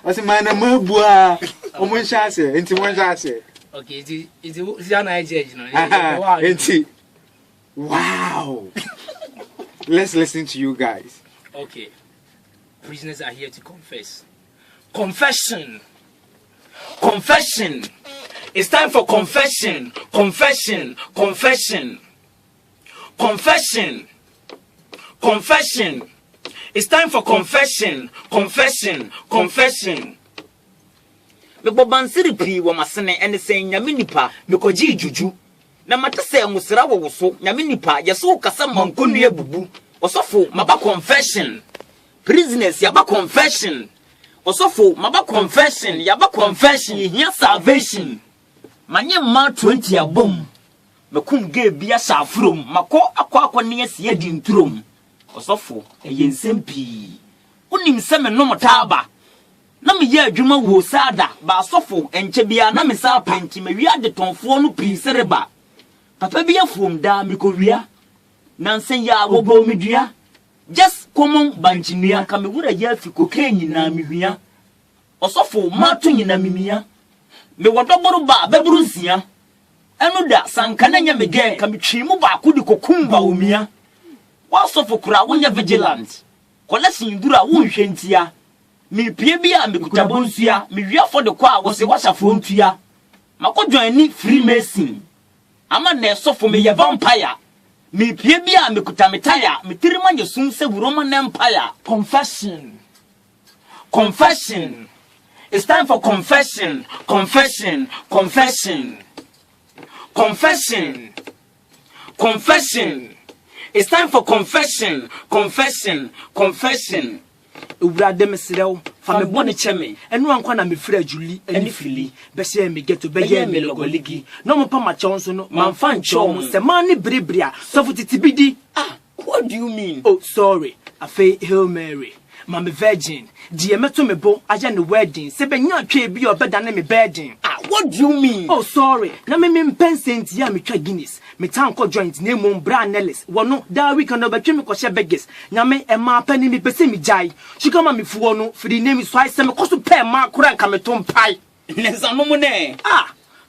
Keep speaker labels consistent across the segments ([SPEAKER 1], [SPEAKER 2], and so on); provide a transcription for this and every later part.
[SPEAKER 1] As a man, a mobua, Omunshase, into one Jase.
[SPEAKER 2] Okay, it's an idea, you know.
[SPEAKER 1] Wow. Let's listen to you guys.
[SPEAKER 2] Okay. Prisoners are here to confess. Confession. Confession. It's time for confession. Confession. Confession. Confession. Confession. It's time for confession. Confession. Confession. Me bobansiri pi wo masene ene se nyame nipa me koji juju na mata se musira wo so nyame nipa yeso kasa mankonu ebubu osofo maba confession. Prisoners yaba confession. Osofo maba confession yaba confession here salvation. Manye ma 20 abom mekum ge bia safrom mako akwa ne yesi adi ntrom. Osofo eyensem pi unim se me no motaba na me ye adwuma wo sada ba asofo enche bia na me sa panti me wi ade tonfo no pi sereba papa bia from da me ko wia nansen ya wo bo me dua just common banchinia ka me wura ya fi kokenyi na me hwia osofo mato nyina mimia me wodoboro ba beburu nsia enu da sankana nya me gen ka me twimu ba akodi kokumba omia wasofo kura wonya vigilant kolesin dura wo nhwentia me pie bia me kutabonsua me wia for de kwa wo se wasafo ntua makodwan ni freemason ama na esofo me ye vampire me pie bia me kutametaya me tirima nyesum se Roman Empire. Confession. Confession. It's time for confession. Confession. Confession. Confession. Confession. It's time for confession. Confession. Confession. Ubrade mesrew fa me bone cheme enu ankwa na me frɛ Julie ani fili be se me geto be ye me logoligi no mo pa ma che onso no man fa nche mo se man ni bribria so futitibidi. What do you mean? Oh, sorry. Afa Hail Mary. Mama virgin. Die meto me bo aja ne wedding. Se be nya twa bi obeda na me bedding. What do you mean? Oh, sorry. Na me mpensent ya me twa Guinness. Me tanko joint na mum bra Nellis. Wono da week no betwe me kwhye beggars. Nya me e ma pani me pese me jai. Sugar ma me fuo no for the name so I se me koso pe ma kura nka me tom pai. Nensa no ne.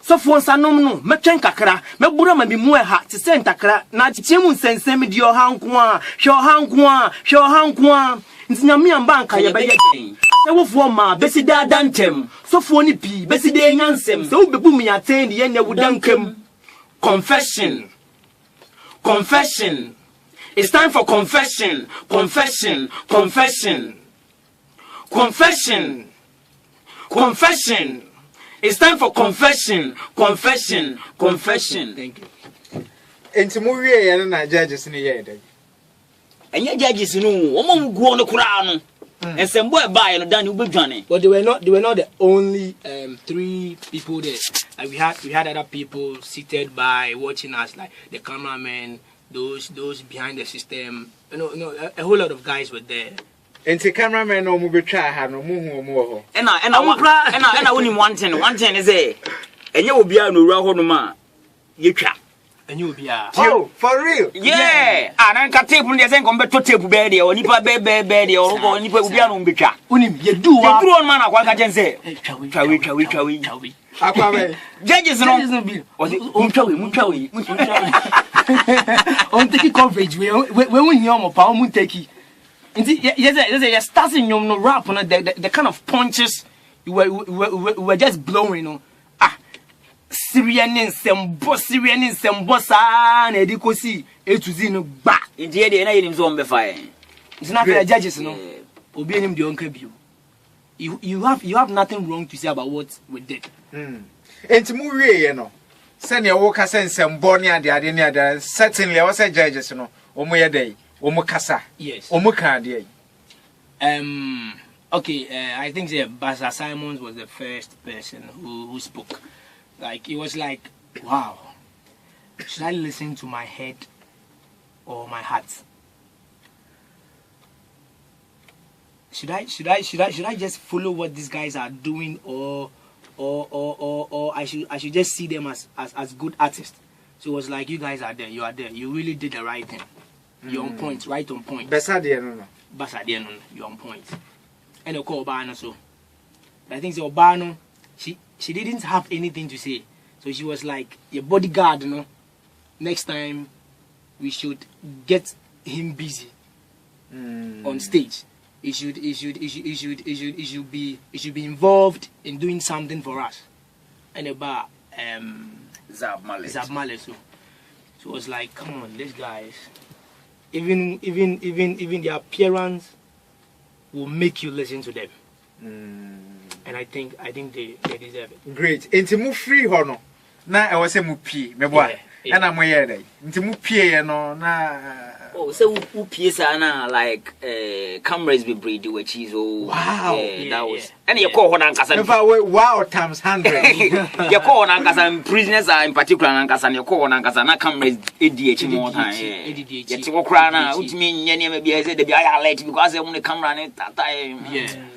[SPEAKER 2] So for sanom no metwen kakra me bura ma bi mu ha te se ntakra na tiemu nsensem di o hanko a hwe o hanko a ntinyame amba nka ye beye den se wofo ma besi da dantem so fo ni pi besi de nyansem se wo bebu mi aten ye ne wudankam. Confession. Confession. It's time for confession. Confession. Confession. Confession. Confession. It's time for confession. Confession. Confession. Thank you.
[SPEAKER 1] Enti mu wie ye na judges ni ye dey.
[SPEAKER 2] Enye judges no omo guo no kura no. Ensembo e bae no dan ubedwane.
[SPEAKER 3] But they were not the only 3 people there. Like we had other people seated by watching us, like the cameramen, those behind the system. You know, a whole lot of guys were there.
[SPEAKER 1] Enti cameraman no mu betwa ha no mu hu mu ho.
[SPEAKER 2] Ena woni one thing is enye obia no wura ho no ma yetwa.
[SPEAKER 3] Enye obia.
[SPEAKER 1] Oh, for real?
[SPEAKER 2] Yeah. Anan ka tape no dey say nko beto tape be dey onipa be dey o nipa obia no betwa.
[SPEAKER 3] Unim yedu wa.
[SPEAKER 2] Yedu on man akwa ka jense. Twawe.
[SPEAKER 1] Akwabe.
[SPEAKER 2] Judges no be. Mutwawe.
[SPEAKER 3] On take coverage we won here mo pa on take. Yes, starting no rap on the kind of punches we were just blowing, you know. Syrian in some boss na edikosi A to Z no ba.
[SPEAKER 2] Indeed, they na him zone be fire.
[SPEAKER 3] It's not fair, judges, no. Obi him the uncle view. You have nothing wrong to say about what we did.
[SPEAKER 1] Enti mu wie ye no. Sene wo ka sensem boni ade ne ade certainly was say judges no. Omo ye dey. Omukasa.
[SPEAKER 3] Yes.
[SPEAKER 1] Omukade.
[SPEAKER 3] Okay, I think Barrister Simons was the first person who spoke. Like it was like, wow. Should I listen to my head or my heart? Should I just follow what these guys are doing or I should just see them as good artists? So it was like, you guys are there, you are there. You really did the right thing. You're on point, right on point.
[SPEAKER 1] Besa de no.
[SPEAKER 3] You're on point. And the call by so I think the Obano, she didn't have anything to say. So she was like, your bodyguard, you know, next time we should get him busy on stage. He should be involved in doing something for us. And about
[SPEAKER 2] Zab
[SPEAKER 3] Male. So it was like, come on, these guys. Even the appearance will make you listen to them. And I think they deserve it.
[SPEAKER 1] Great. Into move free hono. Na I was a mupi, me boy. And I'm way into mupi na.
[SPEAKER 2] Oh, so who PSana like cameras be breed do cheese. Oh
[SPEAKER 1] wow.
[SPEAKER 2] That was and you call on Ankasan.
[SPEAKER 1] Wow times 100.
[SPEAKER 2] You call on Ankasan prisoners are in particular Ankasan, you call on Ankasan cameras ADH more time. You to cry now, which mean maybe I said the late because I only camera at that time.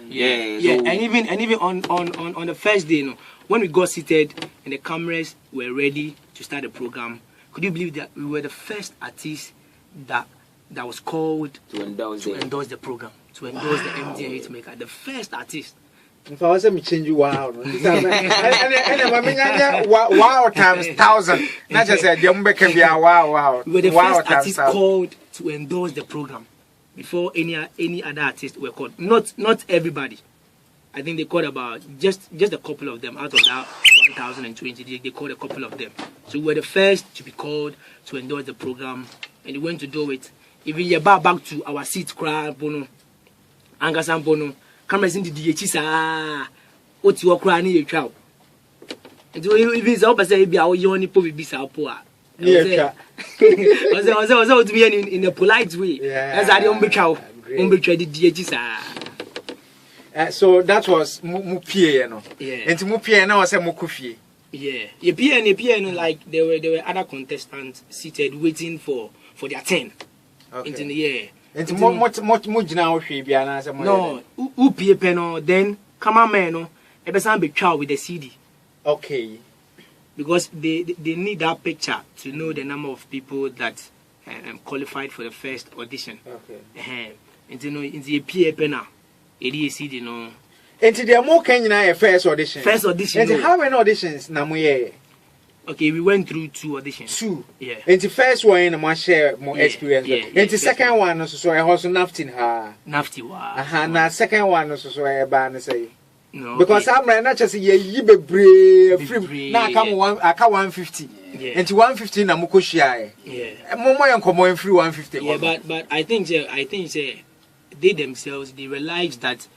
[SPEAKER 3] Yeah. And even on the first day, you know, when we got seated and the cameras were ready to start the program, could you believe that we were the first artists that was called to endorse the program, to endorse the MDA Hitmaker, the first artist.
[SPEAKER 1] If I was to change you, wow, and wow times 1,000. Not just a Jumbe can be a wow.
[SPEAKER 3] We were the first artist called to endorse the program before any other artists were called. Not everybody. I think they called about just a couple of them out of that 1,020. They called a couple of them. So we were the first to be called to endorse the program, and we went to do it. Even you back to our seat, cry bono, Angasan bono, cameras in the DHs. What you are crying in your child. And so even the opposite be our only probably be so poor. Yeah, was to be in a polite way. As I don't be child, the DHs.
[SPEAKER 1] So that was Mupie, no. And to Mupie now was a Mukufi.
[SPEAKER 3] Yeah. You like there were other contestants seated waiting for their turn.
[SPEAKER 1] Okay.
[SPEAKER 3] Into the year.
[SPEAKER 1] And much now she be an answer.
[SPEAKER 3] No, Upie Peno, then cameraman, Ebesan be child with the CD.
[SPEAKER 1] Okay.
[SPEAKER 3] Because they need that picture to know the number of people that qualified for the first audition.
[SPEAKER 1] Okay.
[SPEAKER 3] And you know, in the Upie Pena. CD no.
[SPEAKER 1] And there are more Kenyan first audition. And how many auditions Namuye?
[SPEAKER 3] Okay, we went through 2 auditions. 2? Yeah. And
[SPEAKER 1] the first one I share more experience. And the second one also I also naftin her.
[SPEAKER 3] Nafti wa.
[SPEAKER 1] Na second one also I ban say.
[SPEAKER 3] No.
[SPEAKER 1] Because I'm not just ye be brave. Now come 150.
[SPEAKER 3] Yeah.
[SPEAKER 1] And 150 na muko share.
[SPEAKER 3] Yeah.
[SPEAKER 1] Momo yan komo free 150.
[SPEAKER 3] Yeah, but I think they themselves realized that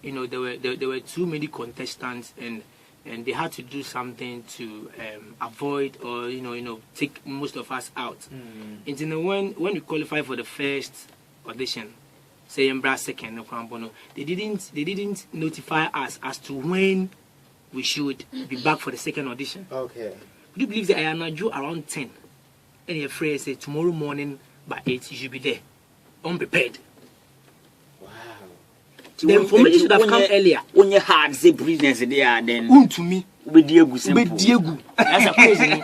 [SPEAKER 3] there were too many contestants and they had to do something to avoid or take most of us out. And when we qualified for the first audition, say in brass second, they didn't notify us as to when we should be back for the second audition.
[SPEAKER 1] Okay.
[SPEAKER 3] Would you believe that I am not due around 10 and your friend said tomorrow morning by 8 you should be there, unprepared. The information should have come earlier.
[SPEAKER 2] When you had the prisoners there, then
[SPEAKER 3] to me,
[SPEAKER 2] be Diego.
[SPEAKER 3] That's a crazy.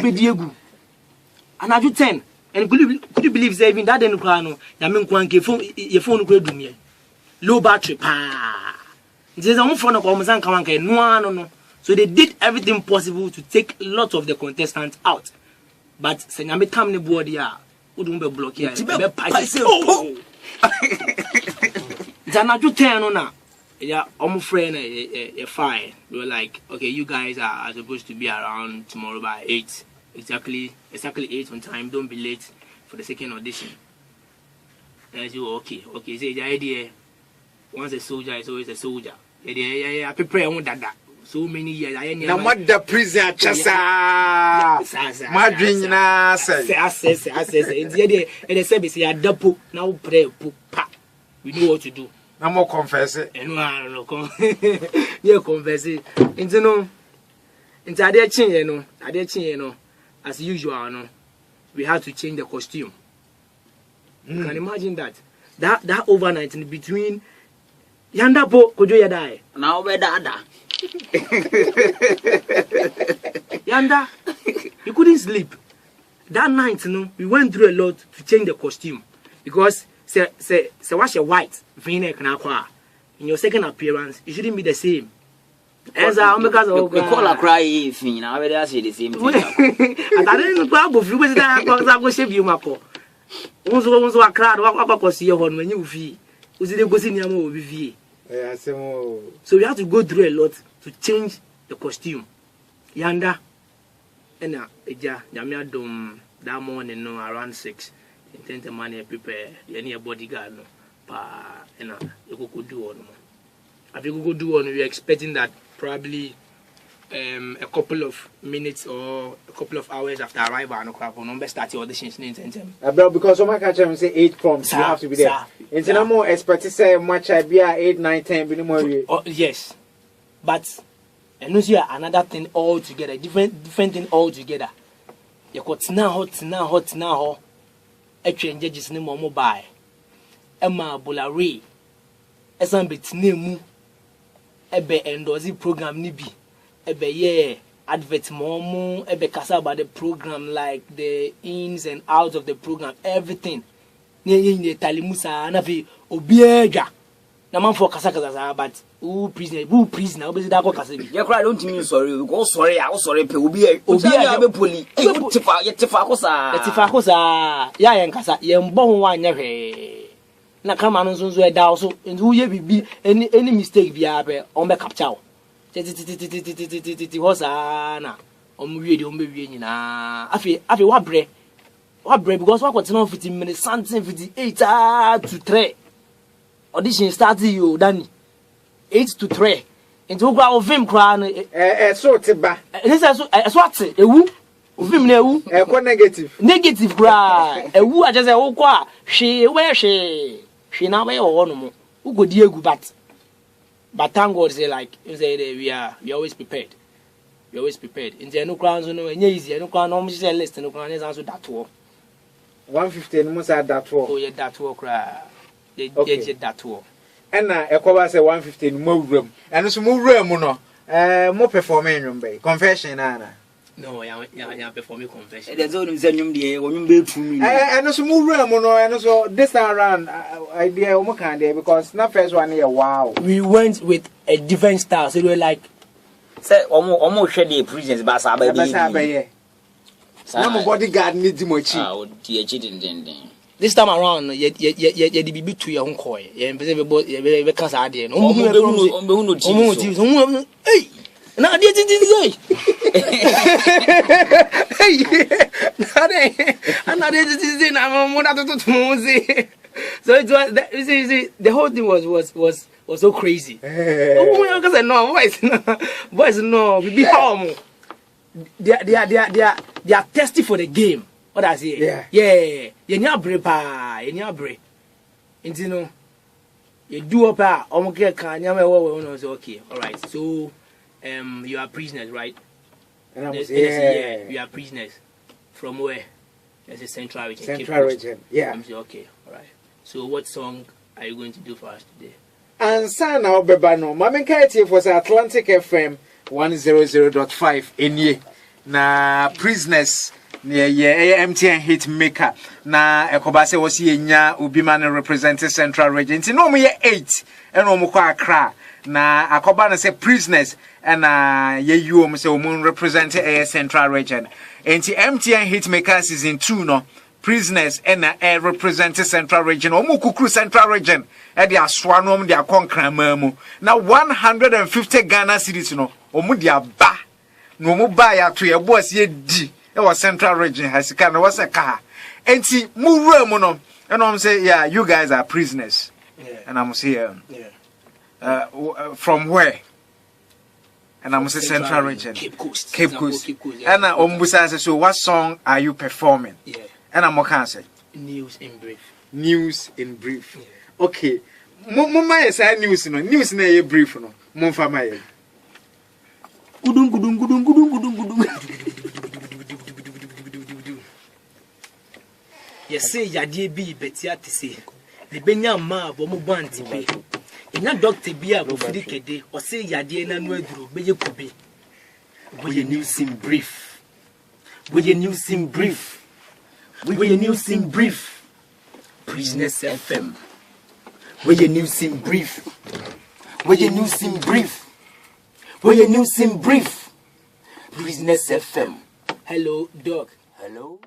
[SPEAKER 3] Be Diego. And I do 10. And could you believe saving that in Ukraine? I mean, your phone could do me. Low battery. There's a phone of Omazan Kawanka. No. So they did everything possible to take lots of the contestants out. But Senyame Tamne Bodia wouldn't be blocked here. Zanaju 10 na. Yeah, I'm friend fine. We were like, okay, you guys are supposed to be around tomorrow by 8. Exactly 8 on time. Don't be late for the second audition. And I said, okay. Say the idea. Once a soldier is always a soldier. Yeah. I prepare on that. So many years.
[SPEAKER 1] Now what the prison chasa? Madrina says.
[SPEAKER 3] And the service ya double now pray pa. We know what to do.
[SPEAKER 1] No more confess it.
[SPEAKER 3] And no, yeah, confess it. Into no, into other chin, as usual, we had to change the costume. You can imagine that overnight in between Yanda po kojo ya die.
[SPEAKER 2] Now we dada.
[SPEAKER 3] Yanda, you couldn't sleep. That night, we went through a lot to change the costume because say wash a white V-neck na kwa. in your second appearance, it shouldn't be the same. As I because of
[SPEAKER 2] call a cry if you know, I say the same thing.
[SPEAKER 3] And I didn't go if you was that I go save you, Marco. Also, a crowd, what was your one when you fee? Was it a good senior movie? So you have to go through a lot to change the costume. Yanda, and Jamia Dome that morning, no, around 6. Intend the money prepare any bodyguard, no, and you could do one. If you could do one, we're expecting that probably a couple of minutes or a couple of hours after arrival, no crap, number start your auditions.
[SPEAKER 1] Because some catch them say 8 prompts, you have to be there. It's no more expert to say much I be 8, 9, 10, more.
[SPEAKER 3] Yes, but and you see another thing altogether, different thing altogether. You got hot now. Actually, judges no more mobile. Emma Bolare, esan betnemu, ebe endorse program nibi, ebe ye advert momo, ebe kasa about the program like the ins and outs of the program, everything. Nye talimusa nafi obieja. Na man for kasa but who prisoner, obesi da ko kasa bi.
[SPEAKER 2] You cry don't mean sorry, go sorry, I was sorry pe obia be poli. Tifa kosa.
[SPEAKER 3] Ya yen kasa, yen bon wa nya hwe. Na kama no nso e da so, ntu ye bibi any mistake bia be on be capture. Titi hosa na. Omwie de ombewie nyina. Afi wa bre because what continue 15 minutes, something 58 to 3. Audition started you, Danny. 8 to 3. Into go of him crown.
[SPEAKER 1] So tiba.
[SPEAKER 3] This is what a woo. Vim newu. Negative cry. A woo, I just say, oh, qua. She where she now way or one. Who go Diego, but thank God, say like you say we always prepared. We always prepared. In the no crowns, no easy, no crown, almost say less, no crown is also that war.
[SPEAKER 1] 115 must add that war.
[SPEAKER 3] Oh, yeah, that war cry. They get that war.
[SPEAKER 1] And a cover say 115 more room. And it's more room, more performing room bay. Confession, Anna.
[SPEAKER 3] No, I performing confession.
[SPEAKER 2] There's only Zenum day or you be to me.
[SPEAKER 1] And it's more room, and also this time around idea Omokande because not first one here. Wow.
[SPEAKER 3] We went with a different style, so we were like,
[SPEAKER 2] say almost shed the prisons, Basabe.
[SPEAKER 1] Some bodyguard needs much.
[SPEAKER 2] Oh, dear, cheating.
[SPEAKER 3] This time around, you be to your own coy. You because I did. Hey, now I did it. So it was the whole thing was so crazy. Oh, because I know voice no, we be home. They are thirsty for the game. What I say? Yeah. You bre pa, you bre. And you know, you do up a okay, can you okay, all right. So you are prisoners, right?
[SPEAKER 1] And I was
[SPEAKER 3] you are prisoners. From where? There's a central region.
[SPEAKER 1] Central region, yeah.
[SPEAKER 3] I'm saying, okay, all right. So what song are you going to do for us today?
[SPEAKER 1] And Sana Obebano, Mamen Kaiti was Atlantic FM 100.5 in ye. Na prisoners near ye MTN hit maker. Na Ekobase was ye nya Ubiman represented Central Region. No me 8 and Omukwa Accra. Na Akobana say prisoners and ye you say Umun represented a Central Region. And MTN hit maker season 2 no. Prisoners and represented Central Region. Omukukru Central Region. E dia swanom dia konkran mamu. Na 150 Ghana cedis no. Omu dia ba. No mu ba ya to ye boss ye di. E was Central Region hasika no was a car. Enti mu mu no. And I'm say yeah, you guys are prisoners.
[SPEAKER 3] Yeah.
[SPEAKER 1] And I'm say from where? And I'm say Central Region.
[SPEAKER 3] Cape Coast.
[SPEAKER 1] Cape Coast.
[SPEAKER 3] Yeah.
[SPEAKER 1] And ombusa say so what song are you performing?
[SPEAKER 3] Yeah.
[SPEAKER 1] And I'm okay say
[SPEAKER 3] News in brief.
[SPEAKER 1] News in brief.
[SPEAKER 3] Yeah.
[SPEAKER 1] Okay. Mama say news no. News na ye brief no. Mo fa ma ye.
[SPEAKER 3] Gudung. Yes, say yadie bi betia te say. The benya ma bo mo banti be. Enya doctor bi a bo fidi kede. O say yadie na no aduro beye kube. Boye news in brief. Boye news in brief. Boye news in brief. Priznez FM. Boye news in brief.
[SPEAKER 2] Where your news in brief. Where your news in brief. Priznez FM.
[SPEAKER 3] Hello, dog.
[SPEAKER 2] Hello.